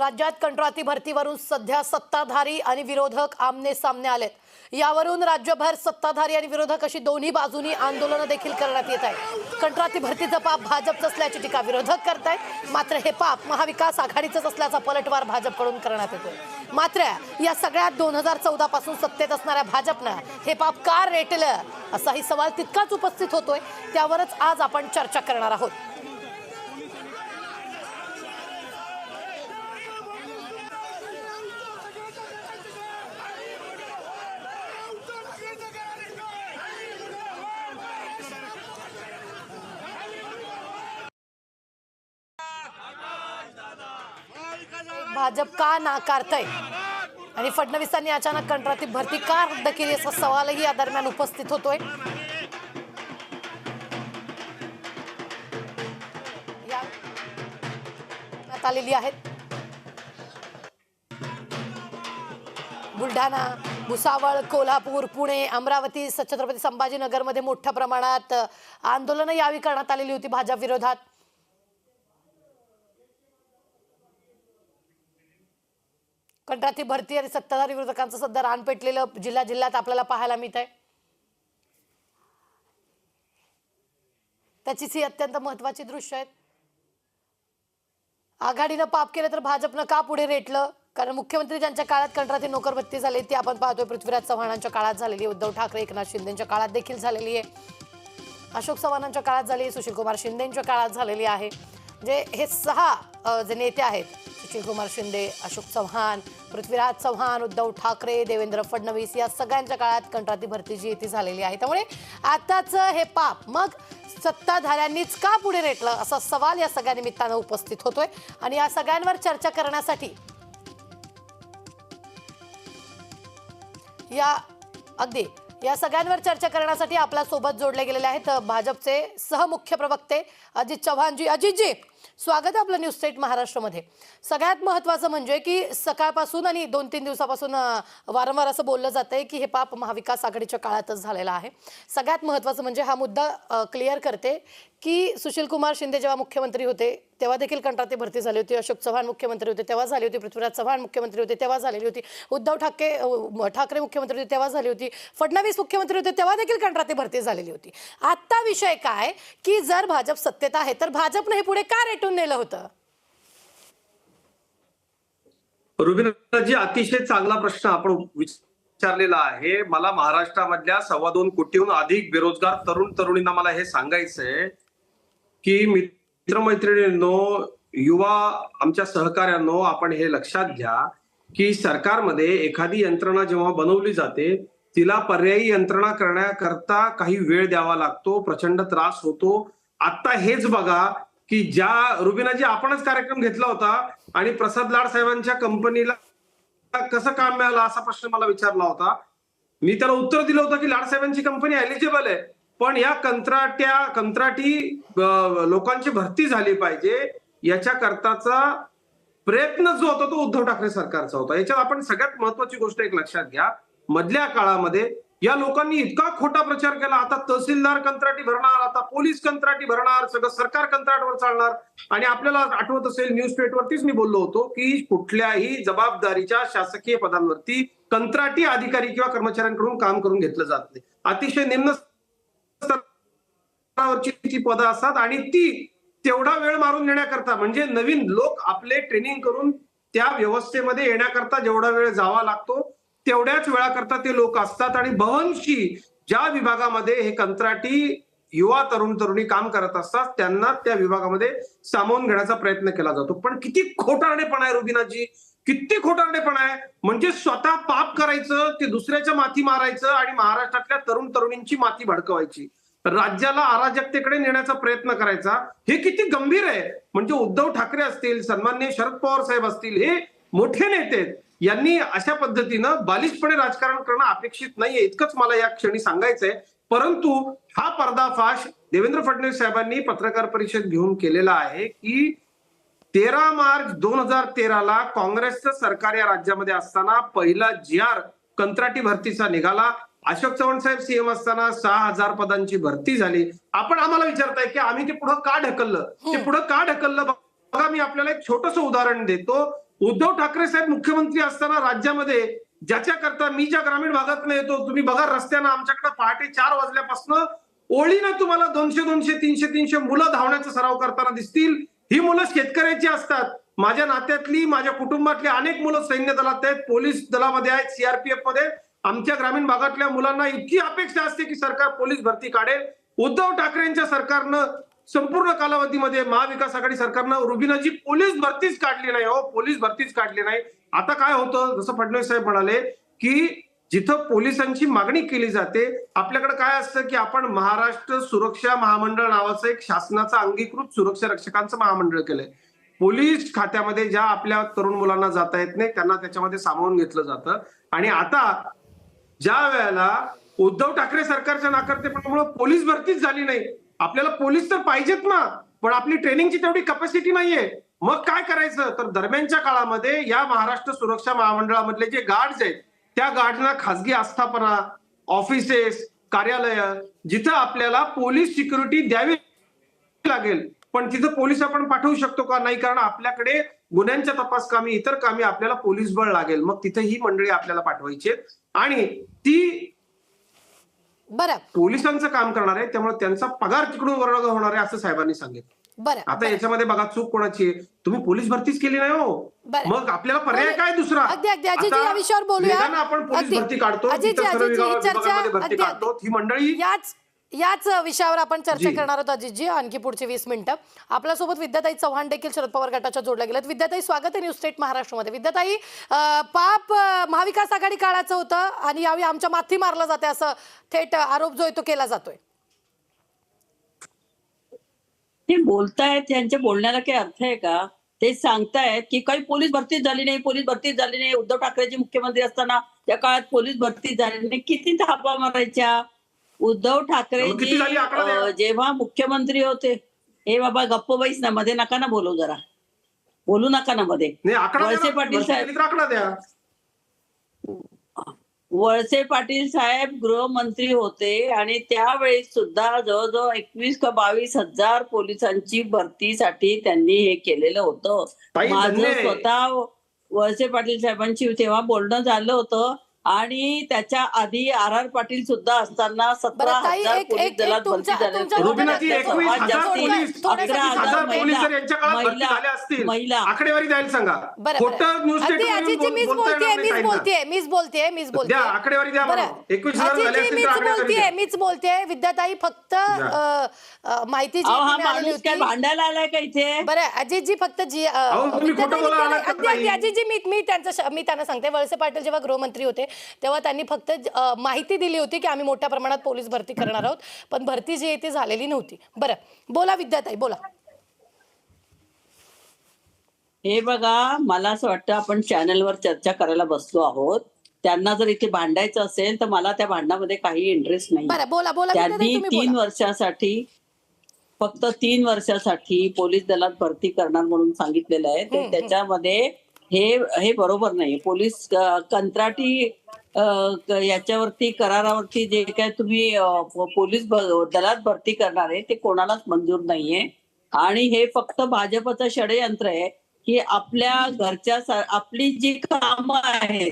राज्यात कंत्राटी भरतीवरून सध्या सत्ताधारी आणि विरोधक आमने सामने आलेत. यावरून राज्यभर सत्ताधारी आणि विरोधक अशी दोन्ही बाजूनी आंदोलन देखील करण्यात येत आहे. कंत्राटी भरतीचं पाप भाजपचं असल्याची टीका विरोधक करतायत. मात्र हे पाप महाविकास आघाडीचंच असल्याचा पलटवार भाजपकडून करण्यात येतोय. मात्र या सगळ्यात 2014 पासून सत्तेत असणाऱ्या भाजपनं हे पाप का रेटलं असाही सवाल तितकाच उपस्थित होतोय. त्यावरच आज आपण चर्चा करणार आहोत. भाजप का नाकारतंय आणि फडणवीसांनी अचानक कंत्राटी भरती का रद्द केली असा सवालही या दरम्यान उपस्थित होतोय. आलेली आहेत बुलढाणा, भुसावळ, कोल्हापूर, पुणे, अमरावती, छत्रपती संभाजीनगर मध्ये मोठ्या प्रमाणात आंदोलन यावेळी करण्यात आलेली होती भाजप विरोधात. कंत्राटी भरती आणि सत्ताधारी विरोधकांचं सध्या रान पेटलेलं जिल्ह्यात आपल्याला पाहायला मिळत आहे. त्याचीच ही अत्यंत महत्वाची दृश्य आहेत. आघाडीनं पाप केलं तर भाजपनं का पुढे रेटलं? कारण मुख्यमंत्री ज्यांच्या काळात कंत्राटी नोकरभरती झाली ती आपण पाहतोय पृथ्वीराज चव्हाणांच्या काळात झालेली, उद्धव ठाकरे एकनाथ शिंदेच्या काळात देखील झालेली आहे, अशोक चव्हाणांच्या काळात झाली, सुशीलकुमार शिंदेच्या काळात झालेली आहे. म्हणजे हे 6 जे नेते आहेत, सुशीलकुमार शिंदे, अशोक चव्हाण, पृथ्वीराज चव्हाण, उद्धव ठाकरे, देवेंद्र फडणवीस या सगळ्यांच्या काळात कंत्राटी भरती जी ती झालेली आहे. त्यामुळे आताच हे पाप मग सत्ताधाऱ्यांनीच का पुढे रेटलं असा सवाल या सगळ्या निमित्तानं उपस्थित होतोय. आणि या सगळ्यांवर चर्चा करण्यासाठी या सगळ्यांवर चर्चा करण्यासाठी आपल्या सोबत जोडले गेलेले आहेत भाजपचे सहमुख्य प्रवक्ते अजित चव्हाणजी. अजितजी, स्वागत आहे आपलं न्यूज स्टेट महाराष्ट्रमध्ये. सगळ्यात महत्त्वाचं म्हणजे की सकाळपासून आणि 2-3 दिवसापासून वारंवार असं बोललं जातंय की हे पाप महाविकास आघाडीच्या काळातच झालेलं आहे. सगळ्यात महत्त्वाचं म्हणजे हा मुद्दा क्लिअर करते की सुशीलकुमार शिंदे जेव्हा मुख्यमंत्री होते तेव्हा देखील कंत्राटी भरती झाली होती, अशोक चव्हाण मुख्यमंत्री होते तेव्हा झाली होती, पृथ्वीराज चव्हाण मुख्यमंत्री होते तेव्हा झालेली होती, उद्धव ठाकरे मुख्यमंत्री होते तेव्हा झाली होती, फडणवीस मुख्यमंत्री होते तेव्हा देखील कंत्राटी भरती झालेली होती. आता विषय काय की जर भाजप सत्तेत आहे तर भाजपने हे पुढे का रेटून नेलं होतं? रुबीनाजी, अतिशय चांगला प्रश्न आपण विचारलेला आहे. मला महाराष्ट्रामधल्या 2.25 कोटीहून अधिक बेरोजगार तरुणींना मला हे सांगायचंय की मित्रमैत्रिणींनो, युवा आमच्या सहकार्यांनो, आपण हे लक्षात घ्या की सरकारमध्ये एखादी यंत्रणा जेव्हा बनवली जाते तिला पर्यायी यंत्रणा करण्याकरता काही वेळ द्यावा लागतो, प्रचंड त्रास होतो. आता हेच बघा की रुबीनाजी, आपणच कार्यक्रम घेतला होता आणि प्रसाद लाड साहेबांच्या कंपनीला कसं काम मिळालं असा प्रश्न मला विचारला होता. मी त्याला उत्तर दिलं होतं की लाड साहेबांची कंपनी एलिजिबल आहे, पण या कंत्राटी लोकांची भरती झाली पाहिजे याच्या करताचा प्रयत्न जो होता तो उद्धव ठाकरे सरकारचा होता. याच्यात आपण सगळ्यात महत्वाची गोष्ट एक लक्षात घ्या, मधल्या काळामध्ये या लोकांनी इतका खोटा प्रचार केला. आता तहसीलदार कंत्राटी भरणार, आता पोलीस कंत्राटी भरणार, सगळं सरकार कंत्राटवर चालणार. आणि आपल्याला आठवत असेल न्यूज स्टेटवरतीच मी बोललो होतो की कुठल्याही जबाबदारीच्या शासकीय पदांवरती कंत्राटी अधिकारी किंवा कर्मचाऱ्यांकडून काम करून घेतलं जात नाही. अतिशय निम्न स्तरावरची ती पदं असतात आणि ती तेवढा वेळ मारून नेण्याकरता, म्हणजे नवीन लोक आपले ट्रेनिंग करून त्या व्यवस्थेमध्ये येण्याकरता जेवढा वेळ जावा लागतो तेवढ्याच वेळाकरता ते लोक असतात. आणि बहनशी ज्या विभागामध्ये हे कंत्राटी युवा तरुणी काम करत असतात त्यांना त्या विभागामध्ये सामावून घेण्याचा प्रयत्न केला जातो. पण किती खोटारडेपणा आहे रुबीनाजी, किती खोटारडेपणा आहे. म्हणजे स्वतः पाप करायचं, ते दुसऱ्याच्या माथी मारायचं आणि महाराष्ट्रातल्या तरुणींची माथी भडकवायची, राज्याला अराजकतेकडे नेण्याचा प्रयत्न करायचा. हे किती गंभीर आहे. म्हणजे उद्धव ठाकरे असतील, सन्माननीय शरद पवार साहेब असतील, हे मोठे नेते आहेत, यांनी अशा पद्धतीनं बालिशपणे राजकारण करणं अपेक्षित नाहीये, इतकंच मला या क्षणी सांगायचंय. परंतु हा पर्दाफाश देवेंद्र फडणवीस साहेबांनी पत्रकार परिषद घेऊन केलेला आहे की 13 मार्च 2013ला काँग्रेसचं सरकार या राज्यामध्ये असताना पहिला GR कंत्राटी भरतीचा निघाला. अशोक चव्हाण साहेब सीएम असताना 6,000 पदांची भरती झाली. आपण आम्हाला विचारताय की आम्ही ते पुढे का ढकललं, ते पुढे का ढकललं? बघा, मी आपल्याला एक छोटंसं उदाहरण देतो. उद्धव ठाकरे साहेब मुख्यमंत्री असताना राज्यामध्ये ज्याच्याकरता मी ज्या ग्रामीण भागातून येतो, तुम्ही बघा रस्त्यानं आमच्याकडे पहाटे 4 वाजल्यापासून ओळीनं तुम्हाला 200-200, 300-300 मुलं धावण्याचा सराव करताना दिसतील. ही मुलं शेतकऱ्याची असतात. माझ्या नात्यातली, माझ्या कुटुंबातली अनेक मुलं सैन्य दलात आहेत, पोलीस दलामध्ये आहेत, सीआरपीएफ मध्ये. आमच्या ग्रामीण भागातल्या मुलांना इतकी अपेक्षा असते की सरकार पोलीस भरती काढेल. उद्धव ठाकरेंच्या सरकारनं संपूर्ण कालावधीमध्ये महाविकास आघाडी सरकारनं रुबीनाची पोलीस भरतीच काढली नाही. हो, पोलीस भरतीच काढली नाही. आता काय होतं, जसं फडणवीस साहेब म्हणाले की जिथं पोलिसांची मागणी केली जाते, आपल्याकडे काय असतं की आपण महाराष्ट्र सुरक्षा महामंडळ नावाचं एक शासनाचं अंगीकृत सुरक्षा रक्षकांचं महामंडळ केलंय. पोलीस खात्यामध्ये ज्या आपल्या तरुण मुलांना जाता येत नाही त्यांना त्याच्यामध्ये सामावून घेतलं जातं. आणि आता ज्या वेळेला उद्धव ठाकरे सरकारच्या नाकर्तेपणामुळे पोलीस भरतीच झाली नाही. आपल्याला पोलीस तर पाहिजेत ना, पण आपली ट्रेनिंगची तेवढी कॅपॅसिटी नाहीये. मग काय करायचं, तर दरम्यानच्या काळामध्ये या महाराष्ट्र सुरक्षा महामंडळामधले जे गार्ड्स आहेत त्या गार्डना खासगी आस्थापना, ऑफिसेस, कार्यालय जिथं आपल्याला पोलीस सिक्युरिटी द्यावी लागेल, पण तिथं पोलीस आपण पाठवू शकतो का? नाही, कारण आपल्याकडे गुन्ह्यांच्या तपास कामी, इतर कामी आपल्याला पोलीस बळ लागेल. मग तिथे ही मंडळी आपल्याला पाठवायची आणि ती बरं पोलिसांचं काम करणार आहे, त्यामुळे त्यांचा पगार तिकडून वर्ग होणार आहे असं साहेबांनी सांगितलं. बरं आता याच्यामध्ये बघा चूक कोणाची आहे? तुम्ही पोलीस भरतीच केली नाही हो, बरं. मग आपल्याला पर्याय काय दुसरा? अगदी अगदी अजितजी, आता या विषयावर बोलूया. वेगानं आपण पोलीस अगदी. भरती काढतो, अजितजी, इतर सर्व अजितजी, ही चर्चा विभागामध्ये भरती अगदी- काढतो. ही मंडळी याच विषयावर आपण चर्चा जी. करणार आहोत अजितजी, आणखी पुढची 20 मिनिटं. आपल्यासोबत विद्याताई चव्हाण देखील शरद पवार गटाच्या जोडल्या गेल्यात. विद्याताई, स्वागत आहे न्यूज स्टेट महाराष्ट्रामध्ये. विद्याताई, पाप महाविकास आघाडी काळाचं होतं आणि यावेळी आमच्या माथी मारलं जाते असं थेट आरोप जो आहे तो केला जातोय. ते बोलतायत, त्यांच्या बोलण्याला काही अर्थ आहे का? ते सांगतायत की काही पोलीस भरतीच झाली नाही, पोलीस भरतीच झाली नाही. उद्धव ठाकरेजी मुख्यमंत्री असताना त्या काळात पोलीस भरतीच झाली नाही. किती थापा मारायच्या? उद्धव किती झाली आकडा द्या. ठाकरेजी जेव्हा मुख्यमंत्री होते, हे बाबा गप्प बैस ना, मध्ये नका ना बोलू, जरा बोलू नका ना मध्ये. नाही, आकडा वळसे द्या ना. पाटील भरती साहेब केली तर आकडा द्या. वळसे पाटील साहेब गृहमंत्री होते आणि त्यावेळी सुद्धा जवळजवळ 21 का 22 हजार पोलिसांची भरतीसाठी त्यांनी हे केलेलं होतं. ताई, माझं धन्य आहे. स्वतः वळसे पाटील साहेबांची तेव्हा बोलणं झालं होतं आणि त्याच्या आधी आर पाटील सुद्धा असताना 17,000 पोलीस दलात भरती झाले. रुबीनाजी, 21,000 पोलीस, 11,000 पोलीस जर यांच्या काळात भरती झाले असतील, महिला आकडेवारी द्यायला सांगा. खोटं न्यूज अगदी अजितजी, मीच बोलतेय द्या, आकडेवारी द्या. बरं 21,000 झाले असतील तर आकडेवारी द्या. मीच बोलतेय. विद्याताई, फक्त माहिती जी हा तुम्ही आलेली माणूस काय होती. भांडायला आलाय का इथे? बरं अजितजी, फक्त जी तुम्ही खोटं बोलायला आलात का अगदी ताई? अजितजी, मी त्यांना सांगते, वळसे पाटील जेव्हा गृहमंत्री होते तेव्हा त्यांनी फक्त माहिती दिली होती की आम्ही मोठ्या प्रमाणात पोलीस भरती करणार आहोत, पण भरती जी आहे ती झालेली नव्हती. बरं, बोला विद्याताई, बोला. हे बघा, मला असं वाटतं आपण चॅनलवर चर्चा करायला बसलो आहोत. त्यांना जर इथे भांडायचं असेल तर मला त्या भांडणामध्ये काही इंटरेस्ट नाही. बरं, बोला विद्याताई, त्यांनी तुम्ही 3 बोला. वर्षासाठी, फक्त 3 वर्षासाठी पोलीस दलात भरती करणार म्हणून सांगितलेलं आहे. तर त्याच्यामध्ये हे बरोबर नाही. पोलीस कंत्राटी याच्यावरती, करारावरती जे काय तुम्ही पोलीस दलात भरती करणार आहे ते कोणालाच मंजूर नाहीये. आणि हे फक्त भाजपचं षडयंत्र आहे की आपल्या घरच्या आपली जी कामं आहेत,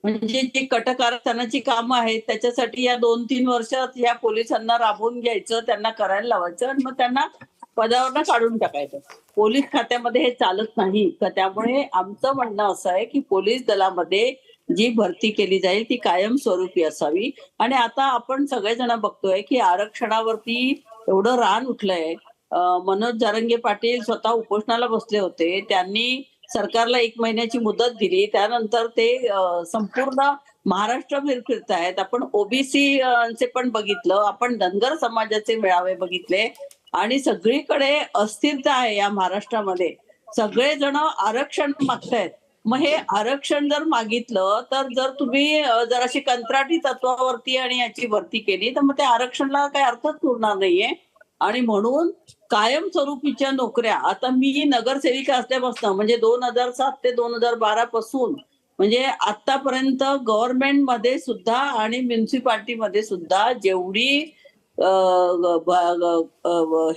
म्हणजे जी कटकारस्थानाची कामं आहेत त्याच्यासाठी या 2-3 वर्षात या पोलिसांना राबवून घ्यायचं, त्यांना करायला लावायचं आणि मग त्यांना पदावरनं काढून टाकायचं. पोलीस खात्यामध्ये हे चालत नाही. तर त्यामुळे आमचं म्हणणं असं आहे की पोलीस दलामध्ये जी भरती केली जाईल ती कायमस्वरूपी असावी. आणि आता आपण सगळेजण बघतोय की आरक्षणावरती एवढं रान उठलंय. मनोज जरांगे पाटील स्वतः उपोषणाला बसले होते. त्यांनी सरकारला 1 महिन्याची मुदत दिली. त्यानंतर ते संपूर्ण महाराष्ट्र फिरतायत. आपण ओबीसी चे पण बघितलं, आपण धनगर समाजाचे मेळावे बघितले आणि सगळीकडे अस्थिरता आहे या महाराष्ट्रामध्ये. सगळेजण आरक्षण मागतायत. मग हे आरक्षण जर मागितलं तर जर तुम्ही जर अशी कंत्राटी तत्वावरती आणि याची भरती केली तर मग त्या आरक्षणाला काही अर्थच उरणार नाहीये. आणि म्हणून कायमस्वरूपीच्या नोकऱ्या, आता मी नगरसेविका असल्यापासून, म्हणजे 2007 ते 2012 पासून, म्हणजे आतापर्यंत गव्हर्नमेंटमध्ये सुद्धा आणि म्युन्सिपाल्टीमध्ये सुद्धा जेवढी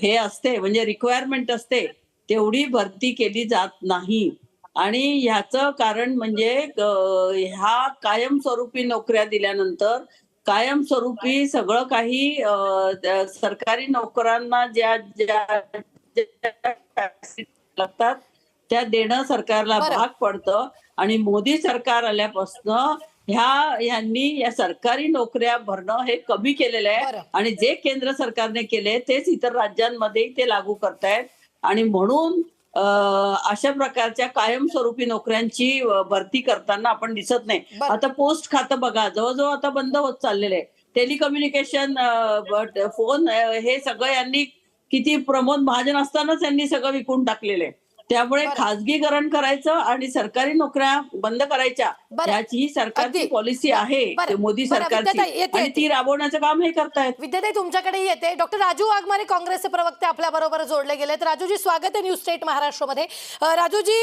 हे असते, म्हणजे रिक्वायरमेंट असते तेवढी भरती केली जात नाही. आणि ह्याचं कारण म्हणजे ह्या कायमस्वरूपी नोकऱ्या दिल्यानंतर कायमस्वरूपी सगळं काही सरकारी नोकरांना ज्या ज्या ज्या taxes लागतात त्या देणं सरकारला बरं. भाग पडतं. आणि मोदी सरकार आल्यापासून ह्यांनी या सरकारी नोकऱ्या भरणं हे कमी केलेलं आहे. बरं. आणि जे केंद्र सरकारने केले तेच इतर राज्यांमध्ये ते लागू करतायत. आणि म्हणून अशा प्रकारच्या कायमस्वरूपी नोकऱ्यांची भरती करताना आपण दिसत नाही. बरं. आता पोस्ट खातं बघा जवळजवळ आता बंद होत चाललेलं आहे. टेलिकम्युनिकेशन, फोन, हे सगळं यांनी किती प्रमोद महाजन असतानाच यांनी सगळं विकून टाकलेलं आहे. त्यामुळे बरं. खाजगीकरण करायचं आणि सरकारी नोकऱ्या बंद करायच्या बरं. याची ही सरकारची अगदी. पॉलिसी आहे. बरं. ते मोदी बरं, विद्याताई, सरकारची येते, आणि ती राबवण्याचं काम हे करतायत. विद्याताई तुमच्याकडे येते. डॉक्टर राजू वाघमारे काँग्रेसचे प्रवक्ते आपल्या बरोबर जोडले गेलेत. राजूजी, स्वागत आहे न्यूज स्टेट महाराष्ट्रामध्ये. राजूजी,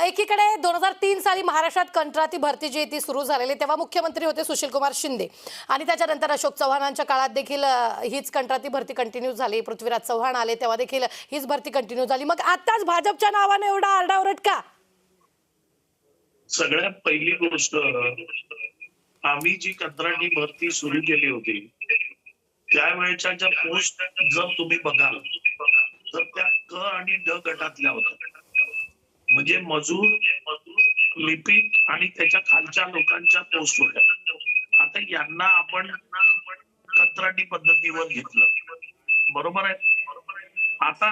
एकीकडे 2003 साली महाराष्ट्रात कंत्राटी भरती जी ती सुरू झालेली, तेव्हा मुख्यमंत्री होते सुशीलकुमार शिंदे आणि त्याच्यानंतर अशोक चव्हाणांच्या काळात देखील हीच कंत्राटी भरती कंटिन्यू झाली. पृथ्वीराज चव्हाण आले तेव्हा देखील हीच भरती कंटिन्यू झाली. मग आताच भाजपच्या नावाने एवढा आरडाओरड का? सगळ्यात पहिली गोष्ट, आम्ही जी कंत्राटी भरती सुरू केली होती त्यावेळेच्या ज्या पोस्ट जर तुम्ही बघाल तर त्या क आणि ड गटातल्या होत्या. म्हणजे मजूर, लिपिक आणि त्याच्या खालच्या लोकांच्या पोस्ट होत्या. आता यांना आपण कंत्राटी पद्धतीवर घेतलं, बरोबर आहे. आता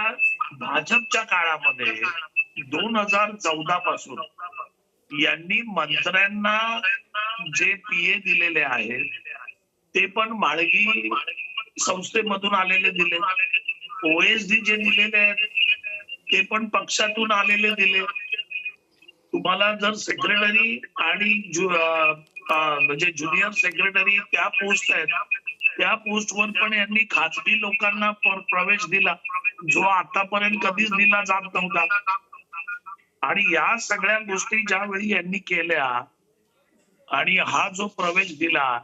भाजपच्या काळामध्ये 2014 पासून यांनी मंत्र्यांना जे पीए दिलेले आहेत ते पण माळगी संस्थेमधून आलेले दिले. ओएसडी जे दिलेले आहेत ते पण पक्षातून आलेले दिले. तुम्हाला जर सेक्रेटरी आणि म्हणजे ज्युनियर सेक्रेटरी त्या पोस्ट आहेत त्या पोस्टवर पण यांनी खाजगी लोकांना प्रवेश दिला जो आतापर्यंत कधीच दिला जात नव्हता. आणि या सगळ्या गोष्टी ज्यावेळी यांनी केल्या आणि हा जो प्रवेश दिला,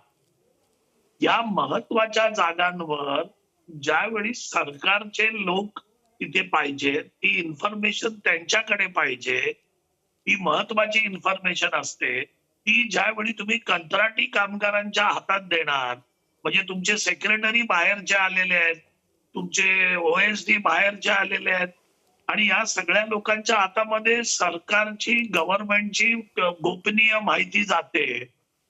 या महत्वाच्या जागांवर ज्यावेळी सरकारचे लोक तिथे पाहिजे, ती इन्फॉर्मेशन त्यांच्याकडे पाहिजे, ती महत्वाची इन्फॉर्मेशन असते, ती ज्यावेळी तुम्ही कंत्राटी कामगारांच्या हातात देणार, म्हणजे तुमचे सेक्रेटरी बाहेरचे आलेले आहेत, तुमचे ओएसडी बाहेरचे आलेले आहेत आणि या सगळ्या लोकांच्या हातामध्ये सरकारची, गव्हर्नमेंटची गोपनीय माहिती जाते.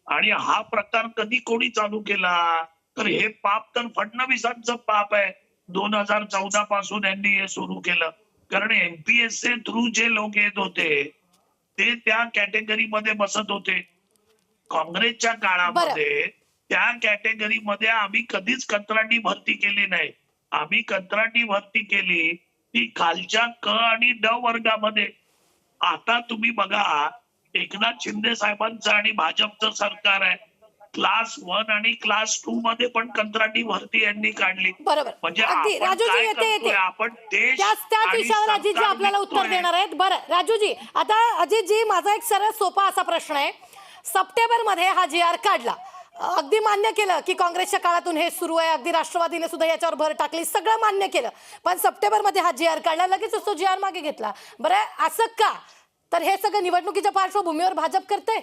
आणि हा प्रकार कधी कोणी चालू केला तर हे पाप तर फडणवीसांचं पाप आहे. 2014 पासून यांनी हे सुरू केलं. कारण एमपीएससी थ्रू जे लोक येत होते ते त्या कॅटेगरीमध्ये बसत होते. काँग्रेसच्या काळामध्ये त्या कॅटेगरीमध्ये आम्ही कधीच कंत्राटी भरती केली नाही. आम्ही कंत्राटी भरती केली ती खालच्या क आणि ड वर्गामध्ये. आता तुम्ही बघा, एकनाथ शिंदे साहेबांचं आणि भाजपचं सरकार आहे, क्लास 1 आणि क्लास 2 मध्ये पण कंत्राटी भरती यांनी काढली. बरोबर. म्हणजे अगदी. आपण राजूजी, काय येते करतोय, आपण देश त्याच आणि विषयावर अजितजी सरकार आपल्याला उत्तर विकतोय. देणार आहेत. बरं राजूजी, आता अजितजी, माझा एक सरळ सोपा असा प्रश्न आहे. सप्टेंबर मध्ये हा GR काढला, अगदी मान्य केलं की काँग्रेसच्या काळातून हे सुरू आहे, अगदी राष्ट्रवादीने सुद्धा याच्यावर भर टाकली, सगळं मान्य केलं. पण सप्टेंबर मध्ये हा GR काढला, लगेच तो GR मागे घेतला. बरं, असं का? तर हे सगळं निवडणुकीच्या पार्श्वभूमीवर भाजप करते.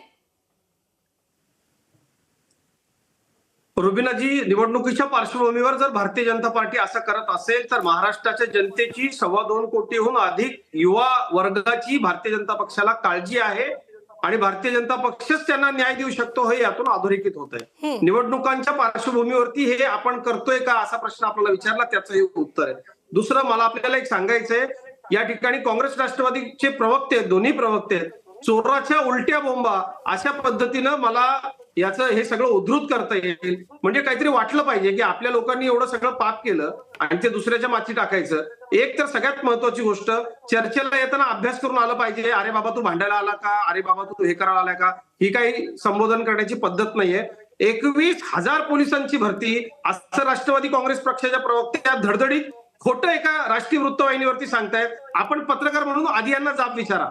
रुबीनाजी, निवडणुकीच्या पार्श्वभूमीवर जर भारतीय जनता पार्टी असं करत असेल तर महाराष्ट्राच्या जनतेची 2.25 कोटीहून अधिक युवा वर्गाची भारतीय जनता पक्षाला काळजी आहे आणि भारतीय जनता पक्षच त्यांना न्याय देऊ शकतो हे यातून अधोरेखित होत आहे. निवडणुकांच्या पार्श्वभूमीवरती हे आपण करतोय का असा प्रश्न आपल्याला विचारला, त्याचं हे उत्तर आहे. दुसरं मला आपल्याला एक सांगायचंय, या ठिकाणी काँग्रेस राष्ट्रवादीचे प्रवक्ते, दोन्ही प्रवक्ते चोराच्या उलट्या बोंबा अशा पद्धतीनं मला याचं हे सगळं उद्धृत करता येईल. म्हणजे काहीतरी वाटलं पाहिजे की आपल्या लोकांनी एवढं सगळं पाप केलं आणि ते दुसऱ्याच्या माथी टाकायचं. एक तर सगळ्यात महत्वाची गोष्ट, चर्चेला येताना अभ्यास करून आलं पाहिजे. अरे बाबा तू भांडायला आला का, अरे बाबा तू हे करायला आलाय का, ही काही संबोधन करण्याची पद्धत नाहीये. 21,000 पोलिसांची भरती असं राष्ट्रवादी काँग्रेस पक्षाच्या प्रवक्त्या धडधडीत खोटं एका राष्ट्रीय वृत्तवाहिनीवरती सांगतायत. आपण पत्रकार म्हणून आधी यांना जाब विचारा.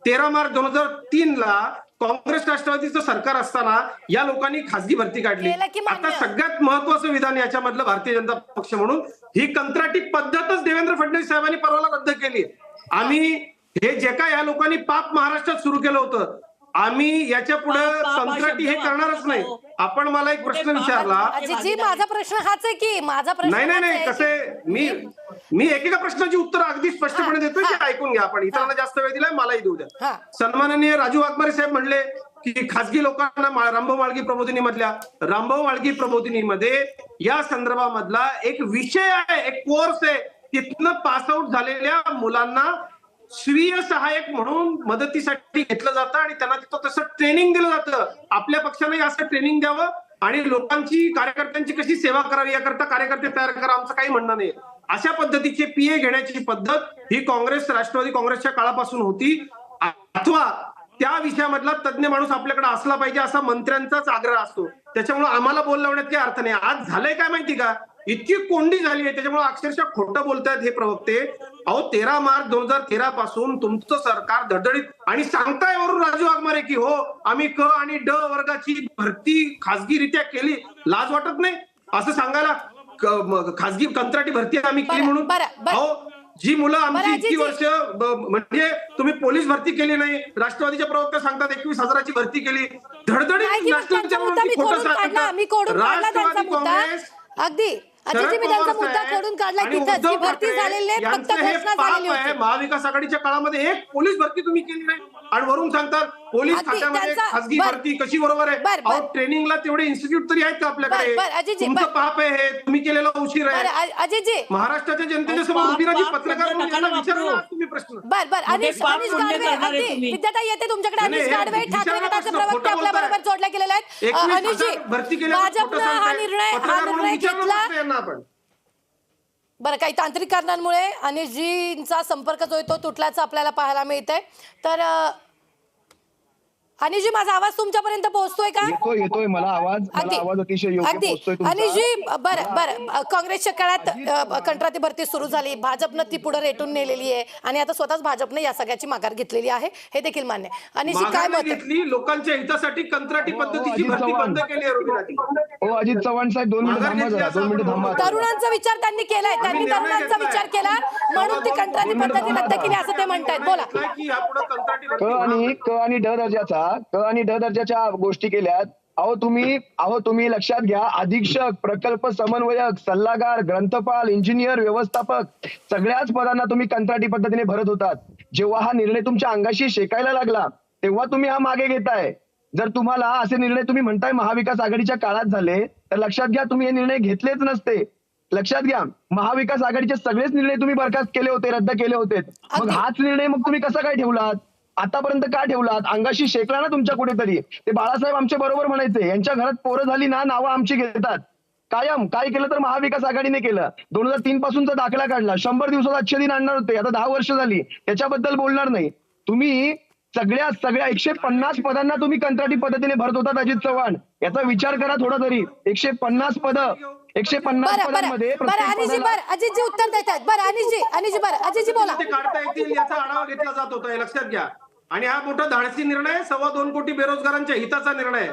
13 मार्च 2003 ला काँग्रेस राष्ट्रवादीचं सरकार असताना या लोकांनी खासगी भरती काढली. आता सगळ्यात महत्वाचं विधान याच्यामधलं भारतीय जनता पक्ष म्हणून, ही कंत्राटी पद्धतच देवेंद्र फडणवीस साहेबांनी परवाला रद्द केली. आम्ही हे जे काय या लोकांनी पाप महाराष्ट्रात सुरू केलं होतं, आम्ही याच्या पुढे पाप हा कंत्राटी हे शब्द करणारच नाही. वापरतो. आपण मला एक प्रश्न कुठे विचारला. अजितजी, माझा प्रश्न हाच आहे की माझा प्रश्न नाही नाही हाच नाही आहे कसे मी एकेका प्रश्नाची उत्तर अगदी स्पष्टपणे देतोय की ऐकून घ्या. आपण इतरांना जास्त वेळ दिलाय, मलाही देऊ द्या. हा. सन्माननीय राजू वाघमारे साहेब म्हणले की खासगी लोकांना रामभाऊ माळगी प्रबोधिनीमधल्या रामभाऊ माळगी प्रबोधिनीमध्ये या संदर्भामधला एक विषय आहे, एक कोर्स आहे. तिथनं पासआउट झालेल्या मुलांना स्वीय सहाय्यक म्हणून मदतीसाठी घेतलं जातं आणि त्यांना तिथं तसं ट्रेनिंग दिलं जातं. आपल्या पक्षाने असं ट्रेनिंग द्यावं आणि लोकांची, कार्यकर्त्यांची कशी सेवा करावी याकरता कार्यकर्ते तयार करा, आमचं काही म्हणणं नाही. अशा पद्धतीचे पीए घेण्याची पद्धत ही काँग्रेस, राष्ट्रवादी काँग्रेसच्या काळापासून होती. अथवा त्या विषयामधला तज्ञ माणूस आपल्याकडे असला पाहिजे असा मंत्र्यांचाच आग्रह असतो. त्याच्यामुळे आम्हाला बोल लावण्यात काही अर्थ नाही. आज झालंय काय माहिती का, इतकी कोंडी झाली आहे, त्याच्यामुळे अक्षरशः खोटं बोलतायत हे प्रवक्ते. अहो 13 मार्च 2013 पासून तुमचं सरकार धडधडीत आणि सांगताय वरून राजू वाघमारे की हो आम्ही क आणि ड वर्गाची भरती खासगीरित्या केली. लाज वाटत नाही असं सांगायला? खासगी कंत्राटी भरती आम्ही केली म्हणून? अहो जी मुलं आमची इतकी वर्ष म्हणजे तुम्ही पोलीस भरती केली नाही, राष्ट्रवादीच्या प्रवक्त्या सांगतात 21,000ची भरती केली. धडधडीत राष्ट्रवादी काँग्रेस अगदी अजितजी, मी त्यांचा मुद्दा खोडून काढला. तिथं जी भरती झालेली आहे फक्त घोषणा झालेली होती. महाविकास आघाडीच्या काळामध्ये एक पोलीस भरती तुम्ही केली नाही आणि वरून सांगतात पोलीस खात्यामध्ये खासगी भरती कशी बरोबर आहे? अहो ट्रेनिंगला तेवढे इन्स्टिट्यूट तरी आहेत का आपल्याकडे? तुमचं पाप आहे हे, तुम्ही केलेला उशीर आहे. अजितजी, महाराष्ट्राच्या जनतेच्या समोर उभी राहायची पत्रकार म्हणून यांना विचारला तुम्ही प्रश्न. अनिश गाडवे, अगदी विद्याताई येते तुमच्याकडे. अनिश गाडवे ठाकरे गटाचे प्रवक्ते आपल्या बरोबर जोडले गेलेले आहेत. अनिशजी, भाजपनं हा निर्णय घेतला. बरं, काही तांत्रिक कारणांमुळे अनिशजींचा संपर्क जो आहे तो तुटल्याचं आपल्याला पाहायला मिळतंय. तर अनिशजी, माझा आवाज तुमच्यापर्यंत पोहोचतोय का? येतोय मला आवाज अतिशय योग्य पोहोचतोय तुमचा. अनिशजी, बरं, काँग्रेसच्या काळात कंत्राटी भरती सुरू झाली, भाजपनं ती पुढे रेटून नेलेली आहे आणि आता स्वतःच भाजपनं या सगळ्याची माघार घेतलेली आहे, हे देखील मान्य आहे. अनिशजी, काय मत घेतली? लोकांच्या हितासाठी कंत्राटी पद्धतीची भरती बंद केली आहे. हो अजित चव्हाण साहेब 2 मिनिटं थांबा. तरुणांचा विचार त्यांनी केलाय, त्यांनी तरुणांचा विचार केला म्हणून ती कंत्राटी पद्धती रद्द केली असं ते म्हणतायत. बोला. क आणि ड दर्जाच्या गोष्टी केल्यात. अहो तुम्ही लक्षात घ्या, अधीक्षक, प्रकल्प समन्वयक, सल्लागार, ग्रंथपाल, इंजिनियर, व्यवस्थापक सगळ्याच पदांना तुम्ही कंत्राटी पद्धतीने भरत होतात. जेव्हा हा निर्णय तुमच्या अंगाशी शेकायला लागला तेव्हा तुम्ही हा मागे घेताय. जर तुम्हाला असे निर्णय तुम्ही म्हणताय महाविकास आघाडीच्या काळात झाले तर लक्षात घ्या तुम्ही हे निर्णय घेतलेच नसते. लक्षात घ्या, महाविकास आघाडीचे सगळेच निर्णय तुम्ही बरखास्त केले होते, रद्द केले होते. मग हाच निर्णय मग तुम्ही कसा काय ठेवलात? आतापर्यंत का ठेवलात? अंगाशी शेकला ना तुमच्या कुठेतरी. ते बाळासाहेब आमच्या बरोबर म्हणायचे, यांच्या घरात पोरं झाली ना नावं आमची घेतात. कायम काय केलं तर महाविकास आघाडीने केलं. 2003 पासूनचा दाखला काढला, 100 दिवसात अच्छे दिन आणणार होते, आता 10 वर्ष झाली, त्याच्याबद्दल बोलणार नाही. तुम्ही सगळ्या 150 पदांना तुम्ही कंत्राटी पद्धतीने भरत होतात. अजित चव्हाण, याचा विचार करा थोडा तरी. 150 पदांमध्ये अजितजी उत्तर देत आहेत. बरं अनिशजी, बरं अजितजी बोला. काढता येतील याचा आढावा घेतला जात होता, हे लक्षात घ्या. आणि हा मोठा धाडसी निर्णय, 2.25 कोटी बेरोजगारांच्या हिताचा निर्णय आहे.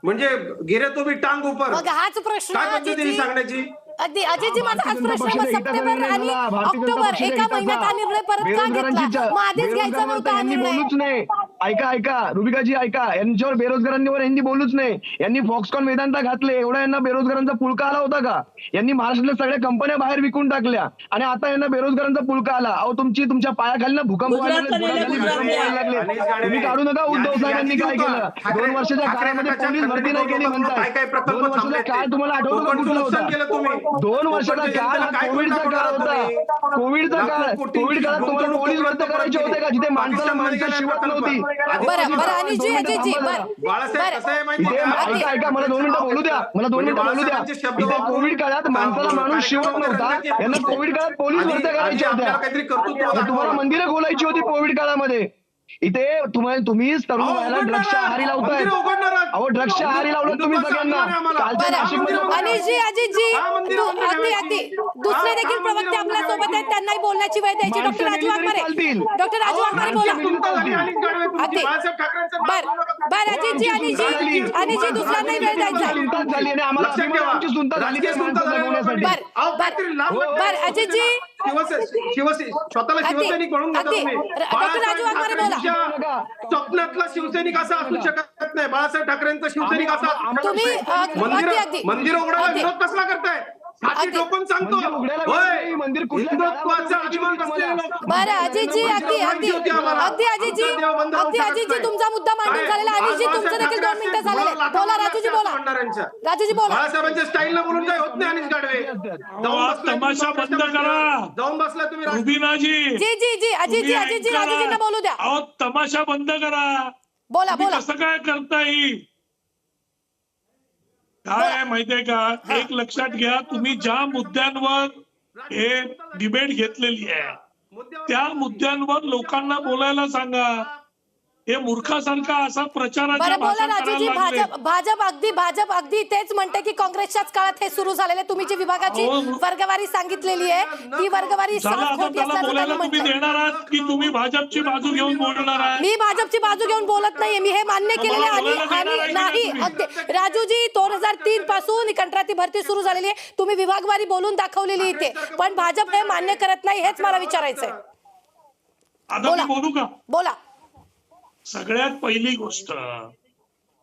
म्हणजे गिरे तो भी टांग उपर. हाच प्रश्न काय पद्धतीने सांगण्याची? अगदी अजितजी, माझा हाच प्रश्न. सप्टेंबर आणि ऑक्टोबर एका महिन्यात हा निर्णय परत का घेतला? मग आधीच घ्यायचा नव्हता हा निर्णय. बोलूच नाही. ऐका रुबिकाजी, ऐका, यांच्यावर बेरोजगारांवर यांनी बोलूच नाही. यांनी फॉक्सकॉन वेदांता घातले, एवढा यांना बेरोजगारांचा पुळका आला होता का? यांनी महाराष्ट्रातल्या सगळ्या कंपन्या बाहेर विकून टाकल्या आणि आता यांना बेरोजगारांचा पुळका आला. अहो तुमच्या पायाखाली ना भूकंप व्हायला लागले. तुम्ही काढू नका. उद्धव साहेबांनी काय केलं? 2 वर्षाच्या काळामध्ये पोलीस भरती नाही केली म्हणताय. 2 वर्षाचा काळ तुम्हाला आठवतो का कुठला होता? 2 वर्षाचा काळ कोविडचा काळ होता. कोविड काळात तुम्हाला पोलीस भरती करायचे होते का? जिथे माणसाला माणसं शिवत नव्हती. बरं अनिशजी, अजितजी, ऐका मला 2 मिनिटं बोलू द्या. इथे कोविड काळात माणसाला माणूस शिवत नव्हता, यांना कोविड काळात पोलीस भरत्या करायच्या होत्या. तुम्हाला मंदिरं खोलायची होती कोविड काळामध्ये. इथे तुम्हीच तरुण वयाला ड्रग्सच्या आहारी लावताय. अहो ड्रग्सच्या आहारी लावलं तुम्ही सगळ्यांना. अनिशजी, अजितजी, अगदी दुसरे देखील प्रवक्ते आपल्या सोबत आहेत, त्यांनाही बोलण्याची वेळ द्यायची. डॉक्टर राजू वाघमारे बोला. अगदी बरं अजितजी, अनिशजी दुसऱ्यांनाही वेळ द्यायचा. बरं अजितजी, स्वतःला अगदी, शिवसैनिक म्हणून घेता अगदी. तुम्ही. डॉक्टर राजू वाघमारे बोला. बाळासाहेब स्वप्नातला शिवसैनिक असा असू शकत नाही. बाळासाहेब ठाकरेंचा शिवसैनिक असा तुम्ही अगदी मंदिर उघडायला अगदी. विरोध कसला करताय? छाती अगदी. टोकून सांगतो, मंदिर उघडायला होय, नाही, मंदिर कुठल्या हिंदुत्वाचा अभिमान असलेले लोक. बरं अजितजी अगदी अगदी अगदी अजितजी अगदी अजितजी तुमचा मुद्दा मांडून झालेला आहे. अजितजी तुमचं देखील 2 मिनिटं झालेले. बोला राजूजी बोला. राजूजी बोला. बाळासाहेबांच्या स्टाईलनं बोलून काय होत नाही. अनिश गाडवे तमाशा बंद करा. जाऊन बसला तुम्ही रुबीनाजी, जी जी जी अजितजी अजितजी राजूजींना बोलू द्या. अहो तमाशा बंद करा. बोला तुम्ही बोला. कसं काय करता येईल? काय आहे माहितीये का, एक लक्षात घ्या, तुम्ही ज्या मुद्द्यांवर हे डिबेट घेतलेली आहे त्या मुद्द्यांवर लोकांना बोलायला सांगा. हे मूर्खासारखा असा प्रचाराच्या बरं बोला भाषण राजूजी. करायला लागले. भाजप अगदी तेच म्हणते की काँग्रेसच्याच काळात हे सुरू झालेले. तुम्ही जी विभागाची अहो, वर्गवारी सांगितलेली आहे ती वर्गवारी झालं साफ आता खोटी त्याला असल्याचं बोलायला त्यांनी तुम्ही म्हटलंय. देणार आहात की तुम्ही भाजपची बाजू घेऊन बोलणार आहात? मी भाजपची बाजू घेऊन बोलत नाहीये. मी हे मान्य केलेले आहे. बोलायला देणार आणि आहे नाही का तुम्ही? अगदी राजूजी 2003 पासून कंत्राटी भरती सुरू झालेली आहे. तुम्ही विभागवारी बोलून दाखवलेली इथे, पण भाजप हे मान्य करत नाही. हेच मला विचारायचंय. आता बोला. मी बोलू का? बोला. सगळ्यात पहिली गोष्ट,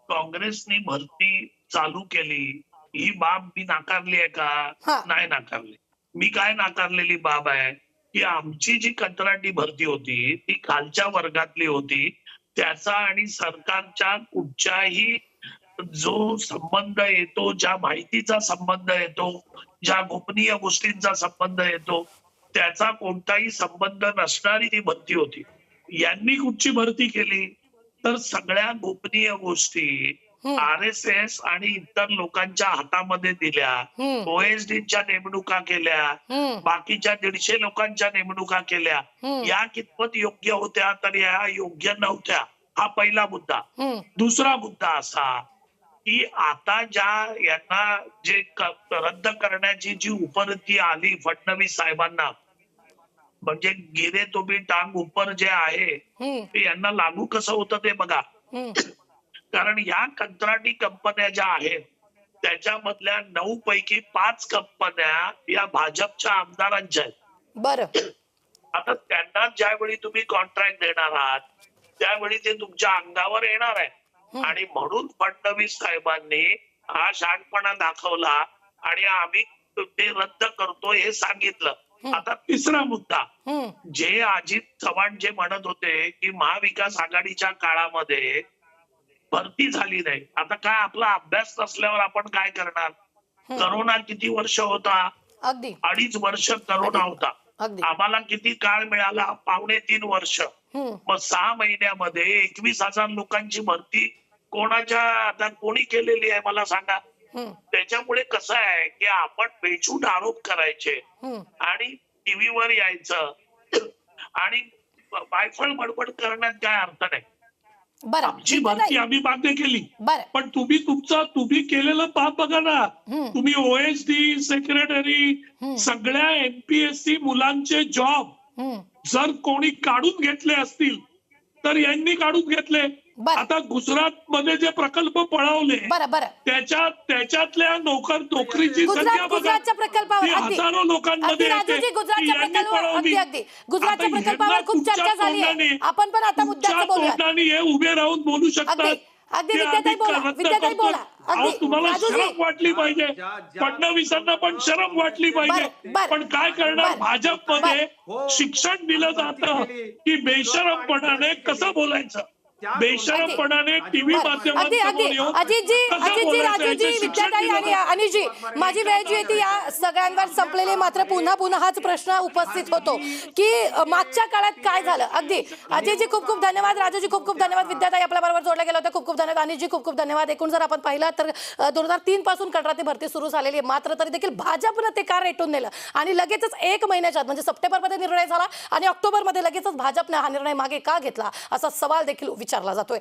काँग्रेसने भरती चालू केली ही बाब मी नाकारली आहे हा. का? नाही नाकारली. मी काय नाकारलेली बाब आहे की आमची जी कंत्राटी भरती होती ती खालच्या वर्गातली होती. त्याचा आणि सरकारच्या कुठच्याही जो संबंध येतो, ज्या माहितीचा संबंध येतो, ज्या गोपनीय गोष्टींचा संबंध येतो, त्याचा कोणताही संबंध नसणारी ती भरती होती. यांनी कुठची भरती केली तर सगळ्या गोपनीय गोष्टी RSS आणि इतर लोकांच्या हातामध्ये दिल्या. OSDच्या नेमणुका केल्या, बाकीच्या 150 लोकांच्या नेमणुका केल्या. या कितपत योग्य होत्या तर या योग्य नव्हत्या. हा पहिला मुद्दा. दुसरा मुद्दा असा की आता ज्या यांना जे रद्द करण्याची जी उपरती आली फडणवीस साहेबांना, म्हणजे गिरे तुम्ही टांग उपर जे आहे ते यांना लागू कसं होतं ते बघा. कारण या कंत्राटी कंपन्या ज्या आहेत त्याच्यामधल्या 9 पैकी 5 कंपन्या या भाजपच्या आमदारांच्या आहेत. बरं. आता त्यांना ज्यावेळी तुम्ही कॉन्ट्रॅक्ट देणार आहात त्यावेळी ते तुमच्या अंगावर येणार आहे. आणि म्हणून फडणवीस साहेबांनी हा शहाणपणा दाखवला आणि आम्ही ते रद्द करतो हे सांगितलं. आता तिसरा मुद्दा, जे अजित चव्हाण जे म्हणत होते की महाविकास आघाडीच्या काळामध्ये भरती झाली नाही. आता काय आपला अभ्यास नसल्यावर आपण काय करणार? करोना किती वर्ष होता? अगदी 2.5 वर्ष करोना होता. अगदी. आम्हाला किती काळ मिळाला? 2.25 वर्ष. मग 6 महिन्यामध्ये 21,000 लोकांची भरती कोणाच्या आता कोणी केलेली आहे मला सांगा. त्याच्यामुळे कसं आहे की आपण बेछूट आरोप करायचे आणि टीव्हीवर यायचं आणि वायफळ बडबड करण्यात काय अर्थ नाही. बरं. आमची भरती आम्ही मान्य केली, बरं. पण तुम्ही केलेलं पाप बघा ना. तुम्ही OSD सेक्रेटरी सगळ्या MPSC मुलांचे जॉब जर कोणी काढून घेतले असतील तर यांनी काढून घेतले. बरं. आता गुजरात मध्ये जे प्रकल्प पळवले बरं बरं त्याच्यातल्या नोकरीची संख्या बघा. गुजरातच्या प्रकल्पावर ती अगदी हजारो लोकांमध्ये अगदी येते. राजूजी, गुजरातच्या ती यांनी प्रकल्पावर पळवली. अगदी गुजरातच्या आता प्रकल्पावर ह्यांना खूप चर्चा तुमच्या झाली आहे. तोंडाने- आपण पण आता मुद्द्याचं तुमच्या बोलूया. तोंडाने हे उभे राहून बोलू शकतात अगदी अगदी की विद्याताई आम्ही बोला. रद्द विद्याताई करतो. बोला. अहो, अगदी तुम्हाला राजूजी. शरम वाटली पाहिजे. फडणवीसांना पण शरम वाटली पाहिजे. बरं. पण काय करणार? बरं. भाजपमध्ये शिक्षण दिलं जातं की बेशरमपणाने कसं बोलायचं, बेशरमपणाने टीव्ही अगदी माध्यमांसमोर अगदी येऊन अजितजी कसं अजितजी बोलायचं राजूजी याचं शिक्षण विद्याताई दिलं आणि जातं. अनिशजी, माझी वेळ जी येते या सगळ्यांवर संपलेली. मात्र पुन्हा हाच प्रश्न उपस्थित होतो की मागच्या काळात काय झालं. अगदी अजितजी खूप धन्यवाद. राजूजी खूप धन्यवाद. विद्याताई आपल्या बरोबर जोडल्या गेल्या होत्या. खूप धन्यवाद. अनिशजी खूप धन्यवाद. एकूण जर आपण पाहिलं तर 2003 पासून कंत्राटी भरती सुरू झालेली आहे. मात्र तरी देखील भाजपनं ते का रेटून नेलं आणि लगेचच 1 महिन्याच्या आत म्हणजे सप्टेंबरमध्ये निर्णय झाला आणि ऑक्टोबरमध्ये लगेचच भाजपने हा निर्णय मागे का घेतला असा सवाल देखील विचारला जातोय.